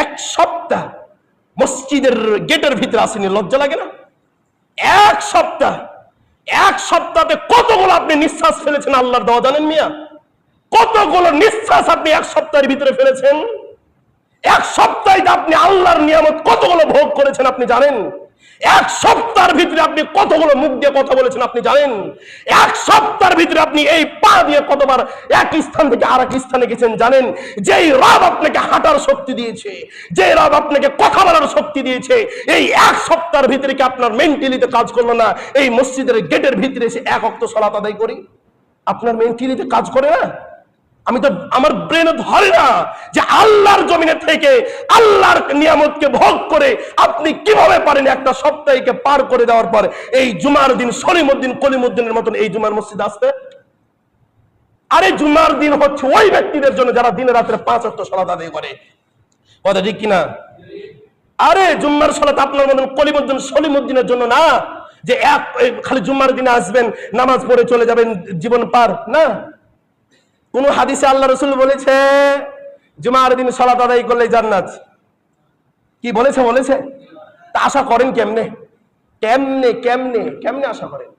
এক সপ্তাহ মসজিদের গেটের ভিতরে আসেনি, লজ্জা লাগে না? এক সপ্তাহে কতগুলো আপনি নিঃশ্বাস ফেলেছেন আল্লাহর দেওয়া জানেন মিয়া? কতগুলো নিঃশ্বাস আপনি এক সপ্তাহের ভিতরে ফেলেছেন? এক সপ্তাহে আপনি আল্লাহর নিয়ামত কতগুলো ভোগ করেছেন আপনি জানেন? এক সপ্তাহের ভিতরে আপনি কতগুলো মুখ দিয়ে কথা বলেছেন আপনি জানেন? এক সপ্তাহের ভিতরে আপনি এই পা দিয়ে কতবার এক স্থান থেকে আরেক স্থানে গেছেন জানেন? যেই রব আপনাকে হাঁটার শক্তি দিয়েছে, যে রব আপনাকে কথা বলার শক্তি দিয়েছে, এই এক সপ্তাহের ভিতরে কি আপনার মেন্টালিতে কাজ করলো না? এই মসজিদের গেটের ভিতরে এসে এক ওয়াক্ত সালাত আদায় করি, আপনার মেন্টালিতে কাজ করে না? আমি তো আমার ব্রেনে ধরে না যে আল্লাহর জমিনে থেকে আল্লাহর নিয়ামতকে ভোগ করে আপনি কিভাবে পারেন একটা সপ্তাহকে পার করে দেওয়ার পর এই জুমার দিন সলিমউদ্দিন কলিমউদ্দিনের মতন এই জুমার মসজিদ আসতে? আরে জুমার দিন হচ্ছে ওই ব্যক্তিদের জন্য যারা দিনে রাত্রে 5 ওয়াক্ত সালাত আদায় করে, কথা ঠিক কিনা? আরে জুম্মার সালাত আপনার মতন কলিমউদ্দিন সলিমউদ্দিনের জন্য না, যে এক খালি জুম্মার দিনে আসবেন নামাজ পড়ে চলে যাবেন জীবন পার না। কোন হাদিসে আল্লাহ রাসূল বলেছে জুমার দিন সালাত আদায় করলে জান্নাত? কি বলেছে? তা আশা করেন কেমনে? কেমনে আশা করেন?